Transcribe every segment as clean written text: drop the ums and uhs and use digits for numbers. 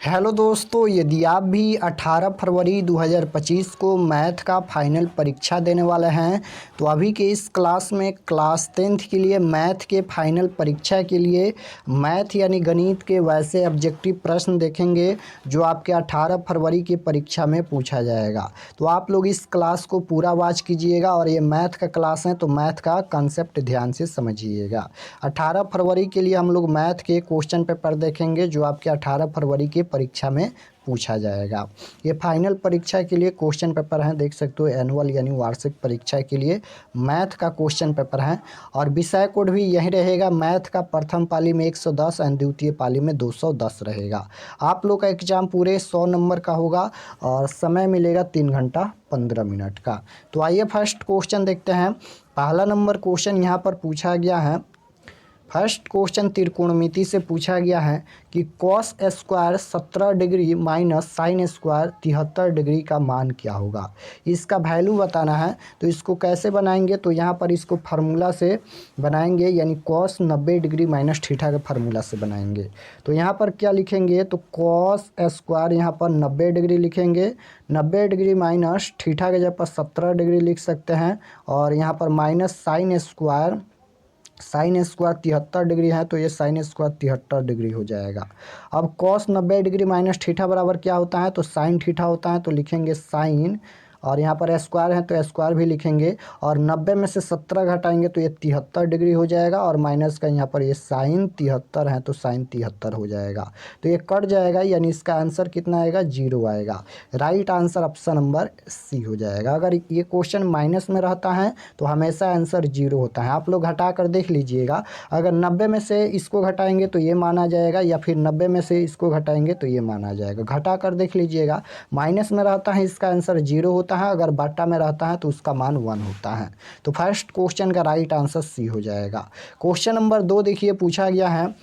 Hello दोस्तों, यदि आप भी 18 फरवरी 2025 को मैथ का फाइनल परीक्षा देने वाले हैं तो अभी के इस क्लास में क्लास 10th के लिए मैथ के फाइनल परीक्षा के लिए मैथ यानी गणित के वैसे ऑब्जेक्टिव प्रश्न देखेंगे जो आपके 18 फरवरी की परीक्षा में पूछा जाएगा। तो आप लोग इस क्लास को पूरा वॉच कीजिएगा और ये मैथ का क्लास है तो मैथ का कंसेप्ट ध्यान से समझिएगा। 18 फरवरी के लिए हम लोग मैथ के क्वेश्चन पेपर देखेंगे जो आपके 18 फरवरी की परीक्षा में पूछा जाएगा। ये फाइनल परीक्षा के लिए क्वेश्चन पेपर हैं, देख सकते हो एनुअल यानी वार्षिक परीक्षा के लिए मैथ का क्वेश्चन पेपर है और विषय कोड भी यही रहेगा। मैथ का प्रथम पाली में 110 और द्वितीय पाली में 210 रहेगा। आप लोग का एग्जाम पूरे 100 नंबर का होगा और समय मिलेगा 3 घंटा 15 मिनट का। तो आइए फर्स्ट क्वेश्चन देखते हैं। पहला नंबर क्वेश्चन यहाँ पर पूछा गया है। फर्स्ट क्वेश्चन त्रिकोणमिति से पूछा गया है कि cos square 17 degree minus sine square 73 degree का मान क्या होगा। इसका वैल्यू बताना है। तो इसको कैसे बनाएंगे, तो यहाँ पर इसको फार्मूला से बनाएंगे यानी कॉस 90 डिग्री माइनस थीटा के फार्मूला से बनाएंगे। तो यहाँ पर क्या लिखेंगे, तो कॉस स्क्वायर यहाँ पर 90 डिग्री लिखेंगे, 90 डिग्री माइनस थीटा के जगह पर 17 डिग्री लिख सकते हैं और यहाँ पर माइनस साइन स्क्वायर 73 डिग्री है तो ये साइन स्क्वायर 73 डिग्री हो जाएगा। अब कॉस 90 डिग्री माइनस थीटा बराबर क्या होता है, तो साइन थीटा होता है। तो लिखेंगे साइन और यहाँ पर स्क्वायर है तो स्क्वायर भी लिखेंगे और 90 में से 17 घटाएंगे तो ये 73 डिग्री हो जाएगा और माइनस का यहाँ पर ये साइन 73 है तो साइन 73 हो जाएगा। तो ये कट जाएगा यानी इसका आंसर कितना आएगा, 0 आएगा। Right answer option number C हो जाएगा। अगर ये क्वेश्चन माइनस में रहता है तो हमेशा आंसर 0 होता है। आप लोग घटा कर देख लीजिएगा, अगर 90 में से इसको घटाएंगे तो ये माना जाएगा या फिर 90 में से इसको घटाएंगे तो ये माना जाएगा। घटा कर देख लीजिएगा, माइनस में रहता है इसका आंसर 0 होता है, अगर बाटा में रहता है तो उसका मान 1 होता है। तो फर्स्ट क्वेश्चन का राइट आंसर सी हो जाएगा। क्वेश्चन नंबर 2 देखिए, पूछा गया है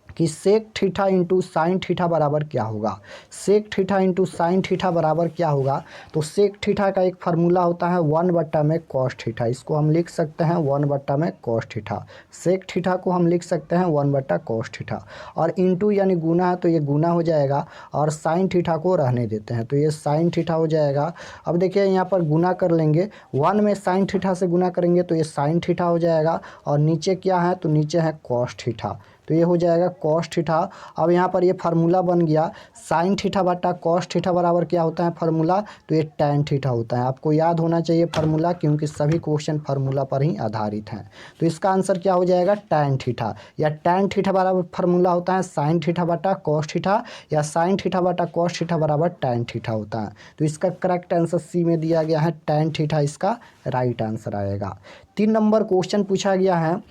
कि sec theta into sine theta बराबर क्या होगा। Sec theta into sine theta बराबर क्या होगा, तो सेक थीटा का एक फार्मूला होता है 1 में कॉस थीटा। इसको हम लिख सकते हैं 1 में कॉस थीटा। सेक थीटा को हम लिख सकते हैं 1 कॉस थीटा और इंटू यानी गुना है तो ये गुना हो जाएगा और साइन थीटा को रहने देते हैं तो ये साइन थीटा हो जाएगा। अब देखिए यहाँ पर गुना कर लेंगे, 1 में साइन थीटा से गुना करेंगे तो ये साइन थीटा हो जाएगा और नीचे क्या है, तो नीचे है कॉस थीटा तो ये हो जाएगा कॉस थीटा। अब यहाँ पर ये फार्मूला बन गया साइन थीटा बटा कॉस थीटा बराबर क्या होता है फार्मूला, तो ये टैन थीटा होता है। आपको याद होना चाहिए फार्मूला क्योंकि सभी क्वेश्चन फार्मूला पर ही आधारित हैं। तो इसका आंसर क्या हो जाएगा, टैन थीटा या टैन थीटा बराबर फार्मूला होता है साइन थीटा बटा कॉस थीटा या साइन थीटा बटा कॉस थीटा बराबर टैन थीटा होता है। तो इसका करेक्ट आंसर सी में दिया गया है, टैन थीटा इसका राइट आंसर आएगा। 3 नंबर क्वेश्चन पूछा गया है,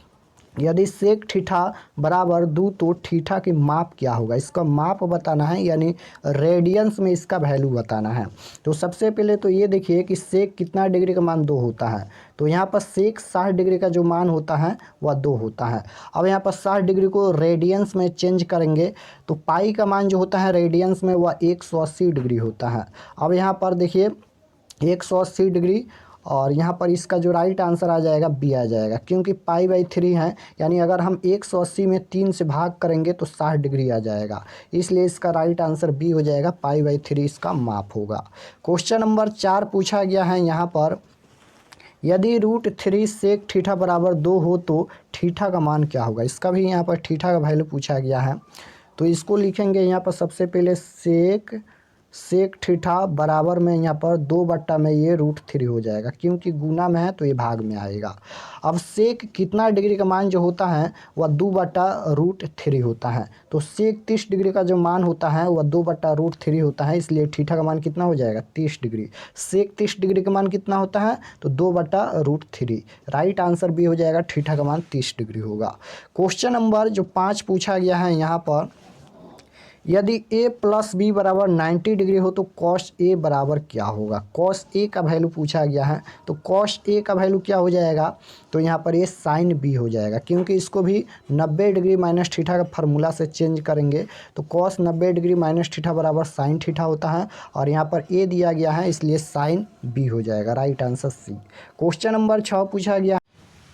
यदि सेक थीटा बराबर 2 तो थीटा की माप क्या होगा। इसका माप बताना है यानी रेडियंस में इसका वैल्यू बताना है। तो सबसे पहले तो ये देखिए कि सेक कितना डिग्री का मान 2 होता है। तो यहाँ पर सेक 60 डिग्री का जो मान होता है वह 2 होता है। अब यहाँ पर 60 डिग्री को रेडियंस में चेंज करेंगे तो पाई का मान जो होता है रेडियंस में वह 180 डिग्री होता है। अब यहाँ पर देखिए 180 डिग्री और यहाँ पर इसका जो राइट आंसर आ जाएगा बी आ जाएगा क्योंकि पाई/3 है यानी अगर हम 180 में 3 से भाग करेंगे तो 60 डिग्री आ जाएगा, इसलिए इसका राइट आंसर बी हो जाएगा। पाई/3 इसका माप होगा। क्वेश्चन नंबर 4 पूछा गया है यहाँ पर, यदि √3 सेक थीटा बराबर 2 हो तो थीटा का मान क्या होगा। इसका भी यहाँ पर थीटा का वैल्यू पूछा गया है। तो इसको लिखेंगे यहाँ पर सबसे पहले सेक थीटा बराबर में यहाँ पर 2 में ये √3 हो जाएगा क्योंकि गुना में है तो ये भाग में आएगा। अब सेक कितना डिग्री का मान जो होता है वह 2/√3 होता है। तो सेक 30 डिग्री का जो मान होता है वह 2/√3 होता है, इसलिए थीटा का मान कितना हो जाएगा 30 डिग्री। सेक 30 डिग्री का मान कितना होता है, तो 2/√3। राइट आंसर भी हो जाएगा, थीटा का मान 30 डिग्री होगा। क्वेश्चन नंबर जो 5 पूछा गया है यहाँ पर, यदि a + b बराबर 90 डिग्री हो तो कॉस a बराबर क्या होगा। कॉस a का वैल्यू पूछा गया है तो कॉस a का वैल्यू क्या हो जाएगा, तो यहाँ पर ये साइन b हो जाएगा क्योंकि इसको भी 90 डिग्री माइनस थीटा का फार्मूला से चेंज करेंगे तो कॉस 90 डिग्री माइनस थीटा बराबर साइन थीटा होता है और यहाँ पर a दिया गया है इसलिए साइन b हो जाएगा। Right answer C. Question number 6 पूछा गया,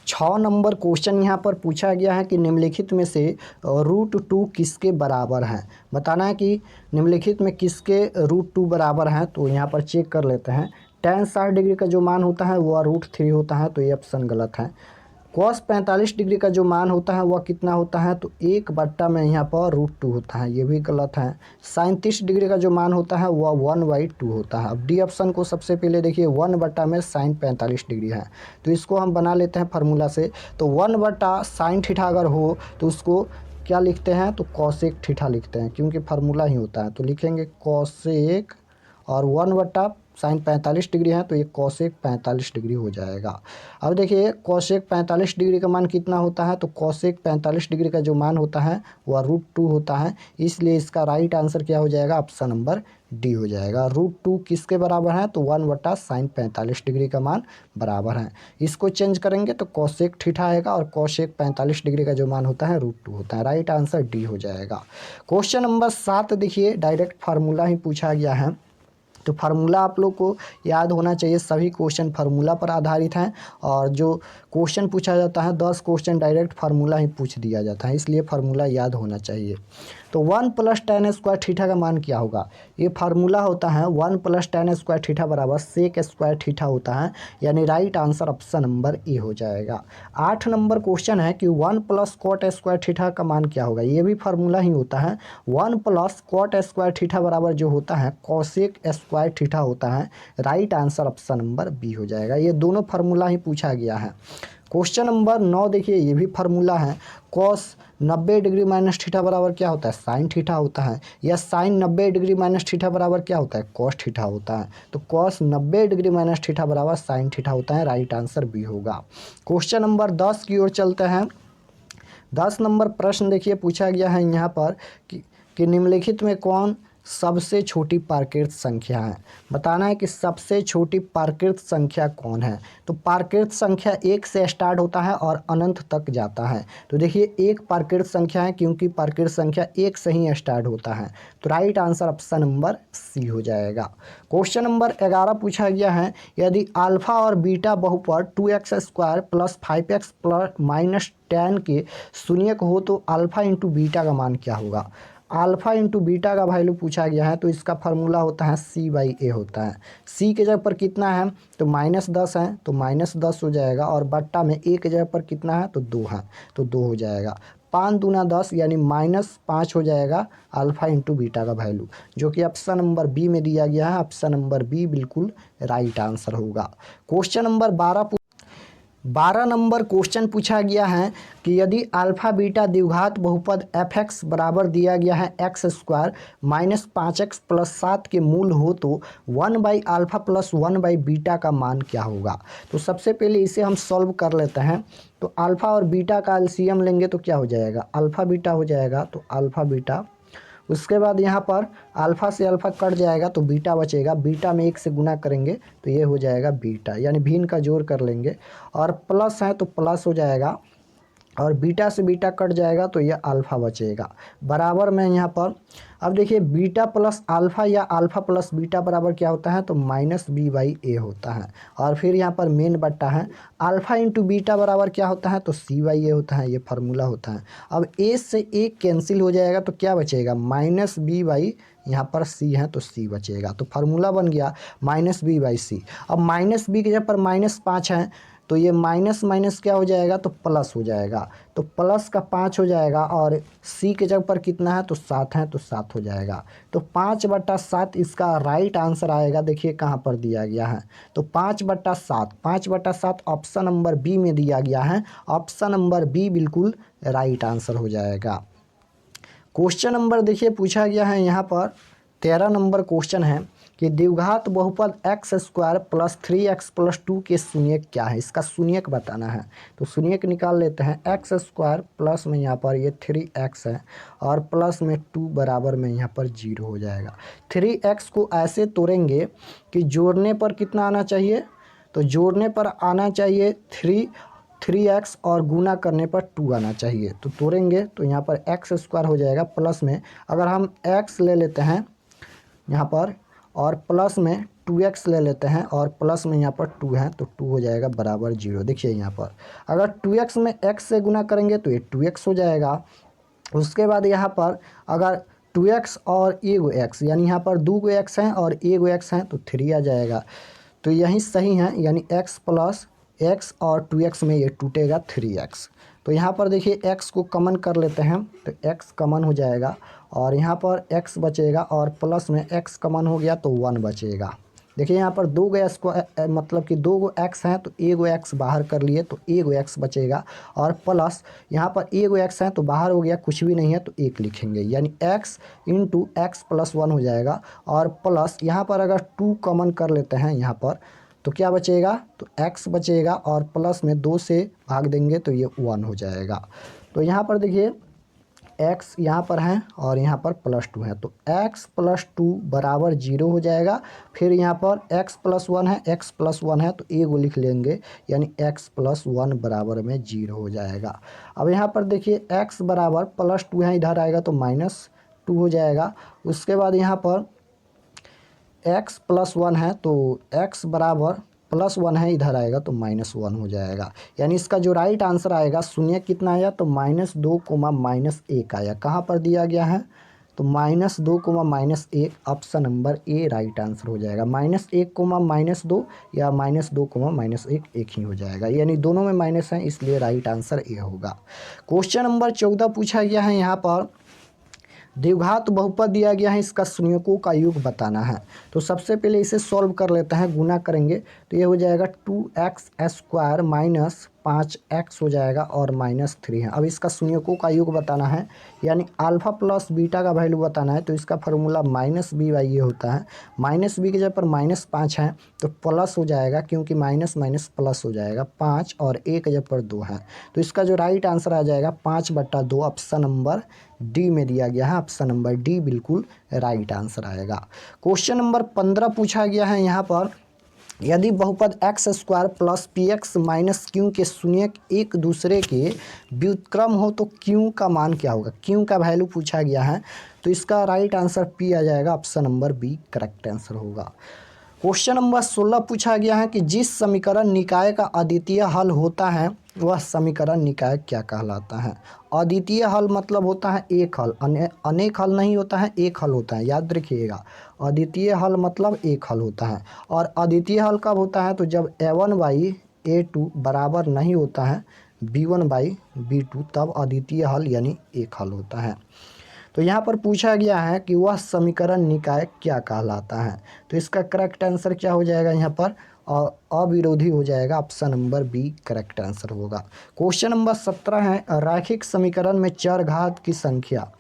6 नंबर क्वेश्चन यहाँ पर पूछा गया है कि निम्नलिखित में से √2 किसके बराबर है। बताना है कि निम्नलिखित में किसके √2 बराबर हैं। तो यहाँ पर चेक कर लेते हैं। tan 60 डिग्री का जो मान होता है वह √3 होता है, तो ये ऑप्शन गलत है। cos 45 डिग्री का जो मान होता है वह कितना होता है, तो 1 में यहाँ पर √2 होता है, ये भी गलत है। sin 30 डिग्री का जो मान होता है वह 1/2 होता है। अब डी ऑप्शन को सबसे पहले देखिए, 1 में sin 45 डिग्री है, तो इसको हम बना लेते हैं फार्मूला से। तो 1/sin थीटा अगर हो तो उसको क्या लिखते हैं, तो cosec थीटा लिखते हैं, क्योंकि फार्मूला ही होता है। तो लिखेंगे cosec, और 1/sin 45 डिग्री है तो ये cosec 45 डिग्री हो जाएगा। अब देखिए cosec 45 डिग्री का मान कितना होता है, तो cosec 45 डिग्री का जो मान होता है वह √2 होता है, इसलिए इसका राइट आंसर क्या हो जाएगा, ऑप्शन नंबर डी हो जाएगा। √2 किसके बराबर है, तो 1/sin 45 डिग्री का मान बराबर है। इसको चेंज करेंगे तो cosec थीटा आएगा, और cosec 45 डिग्री का जो मान होता है √2 होता है। राइट आंसर डी हो जाएगा। क्वेश्चन नंबर 7 देखिए, डायरेक्ट फार्मूला ही पूछा गया है, तो फार्मूला आप लोग को याद होना चाहिए। सभी क्वेश्चन फार्मूला पर आधारित हैं, और जो क्वेश्चन पूछा जाता है 10 क्वेश्चन डायरेक्ट फार्मूला ही पूछ दिया जाता है, इसलिए फार्मूला याद होना चाहिए। तो 1 + tan² थीटा का मान क्या होगा, ये फार्मूला होता है 1 + tan² थीटा बराबर sec² थीटा होता है, यानी right answer option number A हो जाएगा। 8 नंबर क्वेश्चन है कि 1 + cot² थीटा का मान क्या होगा, ये भी फार्मूला ही होता है। 1 + cot² थीटा बराबर जो होता है cosec² थीटा होता है। Right answer option number B हो जाएगा। ये दोनों फार्मूला ही पूछा गया है। क्वेश्चन नंबर 9 देखिए, ये भी फार्मूला है। cos 90 डिग्री माइनस थीटा बराबर क्या होता है, साइन थीटा होता है, या साइन 90 डिग्री माइनस थीटा बराबर क्या होता है, cos थीटा होता है। तो cos 90 डिग्री माइनस थीटा बराबर साइन थीटा होता है। राइट आंसर बी होगा। क्वेश्चन नंबर 10 की ओर चलते हैं। 10 नंबर प्रश्न देखिए पूछा गया है यहाँ पर कि निम्नलिखित में कौन सबसे छोटी प्राकृत संख्या है। बताना है कि सबसे छोटी प्राकृत संख्या कौन है। तो प्राकृत संख्या 1 से स्टार्ट होता है और अनंत तक जाता है। तो देखिए एक प्राकृत संख्या है, क्योंकि प्राकृत संख्या 1 से ही स्टार्ट होता है। तो right answer option number C हो जाएगा। क्वेश्चन नंबर 11 पूछा गया है, यदि अल्फा और बीटा बहुपद 2x² + 5x - 10 के शून्यक हो तो अल्फा इंटू बीटा का मान क्या होगा। अल्फा इंटू बीटा का वैल्यू पूछा गया है, तो इसका फार्मूला होता है c/a होता है। c के जगह पर कितना है, तो -10 है, तो -10 हो जाएगा, और बट्टा में a के जगह पर कितना है, तो 2 है, तो 2 हो जाएगा। 5 दूना 10 यानी -5 हो जाएगा अल्फा इंटू बीटा का वैल्यू, जो कि ऑप्शन नंबर बी में दिया गया है। ऑप्शन नंबर बी बिल्कुल राइट आंसर होगा। क्वेश्चन नंबर 12 नंबर क्वेश्चन पूछा गया है कि यदि अल्फा बीटा द्विघात बहुपद fx बराबर दिया गया है x² - 5x + 7 के मूल हो तो 1/α + 1/बीटा का मान क्या होगा। तो सबसे पहले इसे हम सॉल्व कर लेते हैं। तो अल्फा और बीटा का एलसीएम लेंगे तो क्या हो जाएगा, अल्फा बीटा हो जाएगा, तो अल्फा बीटा। उसके बाद यहाँ पर अल्फ़ा से अल्फ़ा कट जाएगा तो बीटा बचेगा, बीटा में 1 से गुना करेंगे तो ये हो जाएगा बीटा, यानी भिन्न का जोड़ कर लेंगे, और प्लस है तो प्लस हो जाएगा, और बीटा से बीटा कट जाएगा तो ये अल्फ़ा बचेगा। बराबर में यहाँ पर अब देखिए बीटा प्लस अल्फ़ा या अल्फ़ा प्लस बीटा बराबर क्या होता है, तो -b/a होता है। और फिर यहाँ पर मेन बट्टा है, अल्फ़ा इंटू बीटा बराबर क्या होता है, तो c/a होता है, ये फार्मूला होता है। अब a से a कैंसिल हो जाएगा तो क्या बचेगा, -b/, यहाँ पर c है तो c बचेगा। तो फार्मूला बन गया -b/c। अब -b की जगह पर -5 है, तो ये माइनस माइनस क्या हो जाएगा, तो प्लस हो जाएगा, तो प्लस का 5 हो जाएगा, और c के जगह पर कितना है, तो 7 है, तो 7 हो जाएगा। तो 5/7 इसका राइट आंसर आएगा। देखिए कहाँ पर दिया गया है, तो 5/7, 5/7 ऑप्शन नंबर बी में दिया गया है। ऑप्शन नंबर बी बिल्कुल राइट आंसर हो जाएगा। क्वेश्चन नंबर देखिए पूछा गया है यहाँ पर 13 नंबर क्वेश्चन है कि द्विघात बहुपद x² + 3x + 2 के शून्यक क्या है, इसका शून्यक बताना है। तो शून्यक निकाल लेते हैं। x² प्लस में यहाँ पर ये 3x है, और प्लस में 2 बराबर में यहाँ पर 0 हो जाएगा। 3x को ऐसे तोड़ेंगे कि जोड़ने पर कितना आना चाहिए, तो जोड़ने पर आना चाहिए 3x, और गुना करने पर 2 आना चाहिए। तो तोड़ेंगे तो यहाँ पर x² हो जाएगा, प्लस में अगर हम x ले लेते हैं यहाँ पर, और प्लस में 2x ले लेते हैं और प्लस में यहाँ पर 2 है तो 2 हो जाएगा बराबर 0। देखिए यहाँ पर अगर 2x में x से गुना करेंगे तो ये 2x हो जाएगा। उसके बाद यहाँ पर अगर 2x और एगो x यानी यहाँ पर 2 गो x हैं और एगो x हैं तो 3 आ जाएगा। तो यही सही है, यानी x प्लस x और 2x में ये टूटेगा 3x। तो यहाँ पर देखिए x को कॉमन कर लेते हैं तो x कॉमन हो जाएगा और यहाँ पर x बचेगा और प्लस में x कॉमन हो गया तो 1 बचेगा। देखिए यहाँ पर 2 गो x को मतलब कि 2 गो x हैं तो एगो x बाहर कर लिए तो एगो x बचेगा और प्लस यहाँ पर एगो x है तो बाहर हो गया, कुछ भी नहीं है तो 1 लिखेंगे, यानी x इंटू x प्लस 1 हो जाएगा। और प्लस यहाँ पर अगर 2 कॉमन कर लेते हैं यहाँ पर तो क्या बचेगा, तो x बचेगा और प्लस में 2 से भाग देंगे तो ये 1 हो जाएगा। तो यहाँ पर देखिए x यहाँ पर है और यहाँ पर +2 है तो x प्लस 2 बराबर 0 हो जाएगा। फिर यहाँ पर x प्लस 1 है, x प्लस 1 है तो एगो लिख लेंगे, यानी x प्लस 1 बराबर में 0 हो जाएगा। अब यहाँ पर देखिए x बराबर +2 है, इधर आएगा तो -2 हो जाएगा। उसके बाद यहाँ पर x प्लस 1 है तो x बराबर +1 है, इधर आएगा तो -1 हो जाएगा। यानी इसका जो राइट आंसर आएगा शून्य कितना आया, तो -2 -1 आया। कहाँ पर दिया गया है, तो -2 -1 option number A right answer हो जाएगा। -1 -2 या -2 -1 एक ही हो जाएगा, यानी दोनों में माइनस हैं इसलिए राइट आंसर ए होगा। क्वेश्चन नंबर 14 पूछा गया है, यहाँ पर द्विघात बहुपद दिया गया है, इसका संयोजकों का योग बताना है। तो सबसे पहले इसे सॉल्व कर लेते हैं, गुना करेंगे तो ये हो जाएगा 2x² माइनस 5x हो जाएगा और -3 है। अब इसका संयोजकों का योग बताना है, यानी अल्फा प्लस बीटा का वैल्यू बताना है। तो इसका फार्मूला -b/, ये होता है -b की जगह पर -5 है तो प्लस हो जाएगा, क्योंकि माइनस माइनस प्लस हो जाएगा 5 और 1 की जगह पर 2 है। तो इसका जो राइट आंसर आ जाएगा 5/2, ऑप्शन नंबर डी में दिया गया है। ऑप्शन नंबर डी बिल्कुल राइट आंसर आएगा। क्वेश्चन नंबर 15 पूछा गया है, यहाँ पर यदि बहुपद x² plus px minus q के शून्यक एक दूसरे के व्युत्क्रम हो तो q का मान क्या होगा। q का वैल्यू पूछा गया है तो इसका राइट आंसर p आ जाएगा, option number B correct answer होगा। क्वेश्चन नंबर 16 पूछा गया है कि जिस समीकरण निकाय का अद्वितीय हल होता है वह समीकरण निकाय क्या कहलाता है। अद्वितीय हल मतलब होता है एक हल, अनेक हल नहीं होता है, एक हल होता है, याद रखिएगा। अद्वितीय हल मतलब एक हल होता है। और अद्वितीय हल कब होता है, तो जब a1/a2 बराबर नहीं होता है b1/b2, तब अद्वितीय हल यानी एक हल होता है। तो यहाँ पर पूछा गया है कि वह समीकरण निकाय क्या कहलाता है। तो इसका करेक्ट आंसर क्या हो जाएगा, यहाँ पर अविरोधी हो जाएगा, option number B correct answer होगा। क्वेश्चन नंबर 17 है, रैखिक समीकरण में चरघात की संख्या।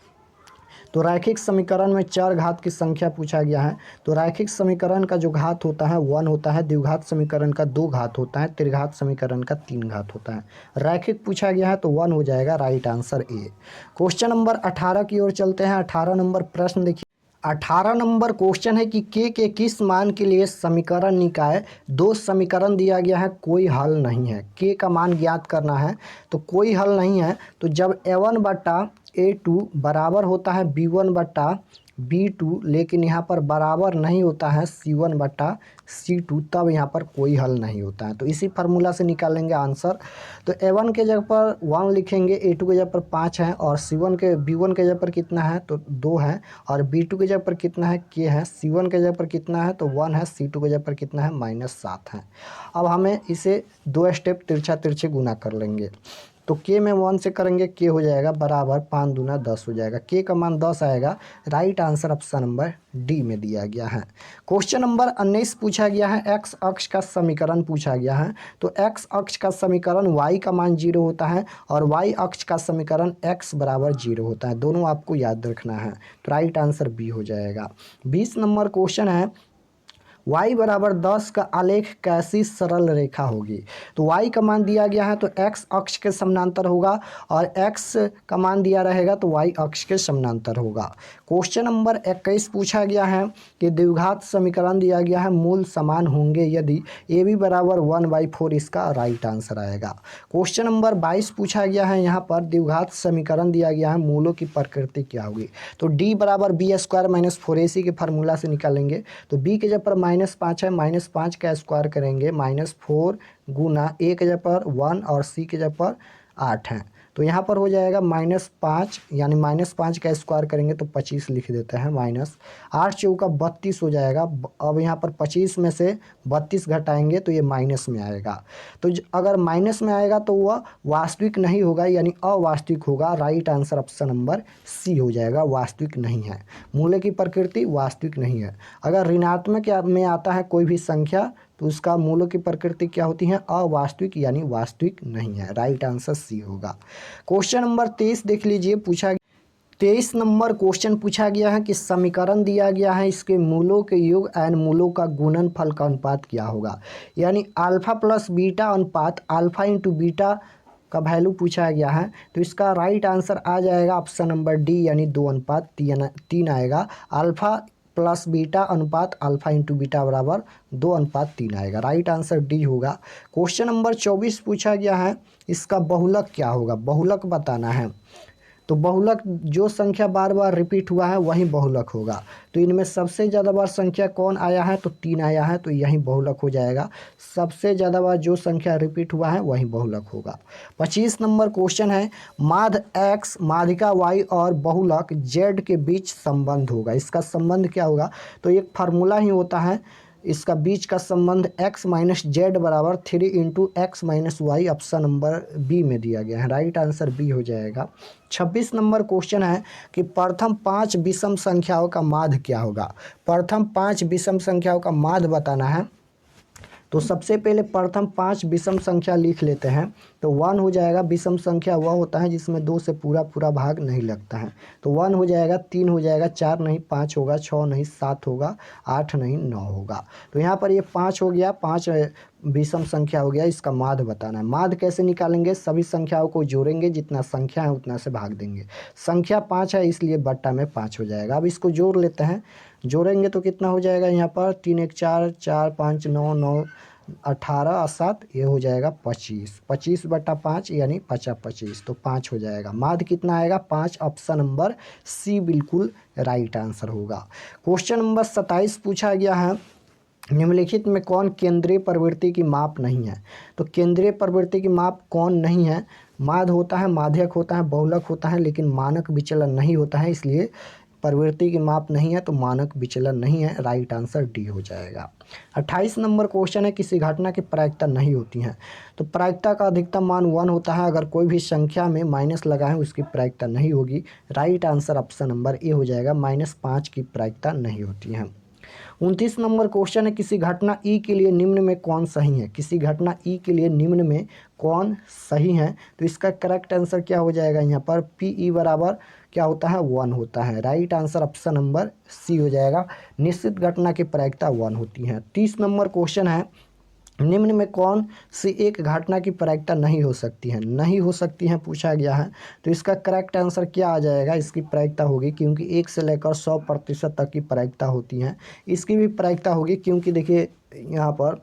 तो रैखिक समीकरण में चरघात की संख्या पूछा गया है। तो रैखिक समीकरण का जो घात होता है 1 होता है, द्विघात समीकरण का 2 घात होता है, त्रिघात समीकरण का 3 घात होता है। रैखिक पूछा गया है तो 1 हो जाएगा, right answer A. Question number 18 की ओर चलते हैं। 18 नंबर प्रश्न देखिए। 18 नंबर क्वेश्चन है कि के किस मान के लिए समीकरण निकाय, दो समीकरण दिया गया है, कोई हल नहीं है। के का मान ज्ञात करना है तो कोई हल नहीं है। तो जब a1/a2 बराबर होता है b1/b2, लेकिन यहाँ पर बराबर नहीं होता है c1/c2, तब यहाँ पर कोई हल नहीं होता है। तो इसी फार्मूला से निकालेंगे आंसर। तो a1 के जगह पर 1 लिखेंगे, a2 के जगह पर 5 है और b1 के जगह पर कितना है, तो 2 है, और b2 के जगह पर कितना है, k है। c1 के जगह पर कितना है, तो 1 है। c2 के जगह पर कितना है, -7 है। अब हमें इसे 2 स्टेप तिरछा तिरछे गुना कर लेंगे। तो के में 1 से करेंगे, के हो जाएगा बराबर 5 दूना 10 हो जाएगा, के का मान 10 आएगा। Right answer option number D में दिया गया है। क्वेश्चन नंबर 19 पूछा गया है, एक्स अक्ष का समीकरण पूछा गया है। तो एक्स अक्ष का समीकरण y का मान 0 होता है और y अक्ष का समीकरण x बराबर 0 होता है। दोनों आपको याद रखना है। तो राइट आंसर बी हो जाएगा। 20 नंबर क्वेश्चन है, y बराबर 10 का आलेख कैसी सरल रेखा होगी। तो y का मान दिया गया है तो x अक्ष के समानांतर होगा और x का मान दिया रहेगा तो y अक्ष के समानांतर होगा। क्वेश्चन नंबर 21 पूछा गया है कि द्विघात समीकरण दिया गया है, मूल समान होंगे यदि ab बराबर 1/4, इसका राइट आंसर आएगा। क्वेश्चन नंबर 22 पूछा गया है, यहाँ पर द्विघात समीकरण दिया गया है, मूलों की प्रकृति क्या होगी। तो d बराबर b² - 4ac के फार्मूला से निकालेंगे। तो b के जगह पर -5 है, -5 का स्क्वायर करेंगे -4 गुना ए के जगह पर 1 और सी के जगह पर 8 है। तो यहाँ पर हो जाएगा -5 यानी -5 का स्क्वायर करेंगे तो 25 लिख देते हैं, -8 चौका 32 हो जाएगा। अब यहाँ पर 25 में से 32 घटाएंगे तो ये माइनस में आएगा। तो अगर माइनस में आएगा तो वह वास्तविक नहीं होगा यानी अवास्तविक होगा। Right answer option number C हो जाएगा, वास्तविक नहीं है। मूल्य की प्रकृति वास्तविक नहीं है। अगर ऋणात्मक में आता है कोई भी संख्या तो उसका मूल्यों की प्रकृति क्या होती है, अवास्तविक यानी वास्तविक नहीं है। राइट आंसर सी होगा। क्वेश्चन नंबर 23 देख लीजिए, 23 नंबर क्वेश्चन पूछा गया है कि समीकरण दिया गया है, इसके मूलों के योग एंड मूलों का गुणनफल का अनुपात क्या होगा। यानी अल्फा प्लस बीटा अनुपात, अल्फा इंटू बीटा का वैल्यू पूछा गया है। तो इसका राइट आंसर आ जाएगा ऑप्शन नंबर डी यानी 2:3 आएगा। अल्फा प्लस बीटा अनुपात अल्फा इंटू बीटा बराबर 2:3 आएगा। राइट आंसर डी होगा। क्वेश्चन नंबर 24 पूछा गया है, इसका बहुलक क्या होगा, बहुलक बताना है। तो बहुलक जो संख्या बार बार रिपीट हुआ है वही बहुलक होगा। तो इनमें सबसे ज़्यादा बार संख्या कौन आया है, तो 3 आया है, तो यही बहुलक हो जाएगा। सबसे ज़्यादा बार जो संख्या रिपीट हुआ है वही बहुलक होगा। 25 नंबर क्वेश्चन है, माध्य x, माध्यिका y और बहुलक z के बीच संबंध होगा। इसका संबंध क्या होगा, तो एक फार्मूला ही होता है इसका बीच का संबंध x माइनस जेड बराबर 3 into X minus Y, option number B में दिया गया है। राइट आंसर बी हो जाएगा। 26 नंबर क्वेश्चन है कि प्रथम 5 विषम संख्याओं का माध्य क्या होगा। प्रथम 5 विषम संख्याओं का माध्य बताना है। तो सबसे पहले प्रथम 5 विषम संख्या लिख लेते हैं। तो 1 हो जाएगा। विषम संख्या वह होता है जिसमें 2 से पूरा भाग नहीं लगता है। तो 1 हो जाएगा, 3 हो जाएगा, 4 नहीं 5 होगा, 6 नहीं 7 होगा, 8 नहीं 9 होगा। तो यहाँ पर ये 5 हो गया, 5 विषम संख्या हो गया। इसका माध्य बताना है। माध्य कैसे निकालेंगे, सभी संख्याओं को जोड़ेंगे, जितना संख्या है उतना से भाग देंगे। संख्या 5 है इसलिए बट्टा में 5 हो जाएगा। अब इसको जोड़ लेते हैं। जोड़ेंगे तो कितना हो जाएगा, यहाँ पर 3 1 4, 4 5 9, 9 18 और 7, ये हो जाएगा 25। 25/5 यानी 25। तो 5 हो जाएगा। माध्य कितना आएगा, 5। ऑप्शन नंबर सी बिल्कुल राइट आंसर होगा। क्वेश्चन नंबर 27 पूछा गया है, निम्नलिखित में कौन केंद्रीय प्रवृत्ति की माप नहीं है। तो केंद्रीय प्रवृत्ति की माप कौन नहीं है, माध्य होता है, माध्यक होता है, बहुलक होता है, लेकिन मानक विचलन नहीं होता है, इसलिए प्रवृत्ति की माप नहीं है तो मानक विचलन नहीं है। राइट आंसर डी हो जाएगा। 28 नंबर क्वेश्चन है, किसी घटना की प्रायिकता नहीं होती है। तो प्रायिकता का अधिकतम मान 1 होता है। अगर कोई भी संख्या में माइनस लगा है उसकी प्रायिकता नहीं होगी। Right answer option number A हो जाएगा, -5 की प्रायिकता नहीं होती है। 29 नंबर क्वेश्चन है, किसी घटना ई के लिए निम्न में कौन सही है। किसी घटना ई के लिए निम्न में कौन सही है। तो इसका करेक्ट आंसर क्या हो जाएगा, यहाँ पर पी ई बराबर क्या होता है, 1 होता है। Right answer option number C हो जाएगा। निश्चित घटना की प्रायिकता 1 होती है। 30 नंबर क्वेश्चन है, निम्न में कौन सी एक घटना की प्रायिकता नहीं हो सकती है, नहीं हो सकती है पूछा गया है। तो इसका करेक्ट आंसर क्या आ जाएगा, इसकी प्रायिकता होगी, क्योंकि 1 से लेकर 100% तक की प्रायिकता होती है। इसकी भी प्रायिकता होगी, क्योंकि देखिए यहाँ पर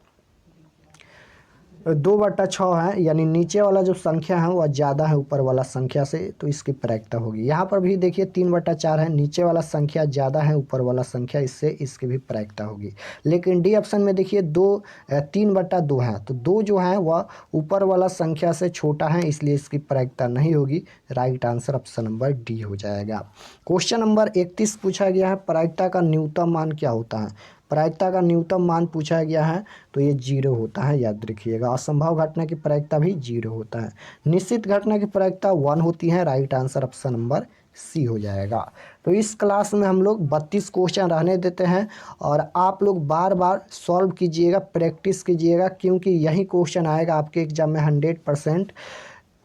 2/6 है, यानी नीचे वाला जो संख्या है वह ज़्यादा है ऊपर वाला संख्या से, तो इसकी प्रायिकता होगी। यहाँ पर भी देखिए 3/4 है, नीचे वाला संख्या ज़्यादा है ऊपर वाला संख्या, इससे इसकी भी प्रायिकता होगी। लेकिन डी ऑप्शन में देखिए 3/2 है, तो 2 जो है वह ऊपर वाला संख्या से छोटा है, इसलिए इसकी प्रायिकता नहीं होगी। Right answer option number D हो जाएगा। क्वेश्चन नंबर 31 पूछा गया है, प्रायिकता का न्यूनतम मान क्या होता है। प्रायिकता का न्यूनतम मान पूछा गया है, तो ये 0 होता है, याद रखिएगा। असंभव घटना की प्रायिकता भी 0 होता है। निश्चित घटना की प्रायिकता 1 होती है। Right answer option number C हो जाएगा। तो इस क्लास में हम लोग 32 क्वेश्चन रहने देते हैं और आप लोग बार बार सॉल्व कीजिएगा, प्रैक्टिस कीजिएगा, क्योंकि यही क्वेश्चन आएगा आपके एग्जाम में 100%।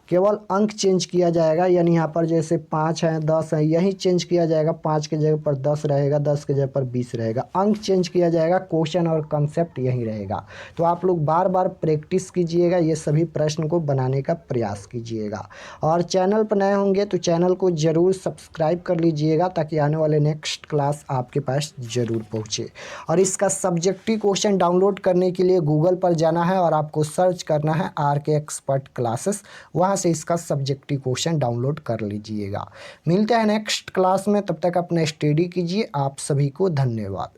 केवल अंक चेंज किया जाएगा, यानी यहाँ पर जैसे 5 है 10 है, यही चेंज किया जाएगा। 5 के जगह पर 10 रहेगा, 10 के जगह पर 20 रहेगा। अंक चेंज किया जाएगा, क्वेश्चन और कंसेप्ट यही रहेगा। तो आप लोग बार बार प्रैक्टिस कीजिएगा, ये सभी प्रश्न को बनाने का प्रयास कीजिएगा। और चैनल पर नए होंगे तो चैनल को ज़रूर सब्सक्राइब कर लीजिएगा, ताकि आने वाले नेक्स्ट क्लास आपके पास ज़रूर पहुँचे। और इसका सब्जेक्टिव क्वेश्चन डाउनलोड करने के लिए गूगल पर जाना है और आपको सर्च करना है RK एक्सपर्ट क्लासेस, वहाँ से इसका सब्जेक्टिव क्वेश्चन डाउनलोड कर लीजिएगा। मिलते हैं नेक्स्ट क्लास में, तब तक अपना स्टडी कीजिए। आप सभी को धन्यवाद।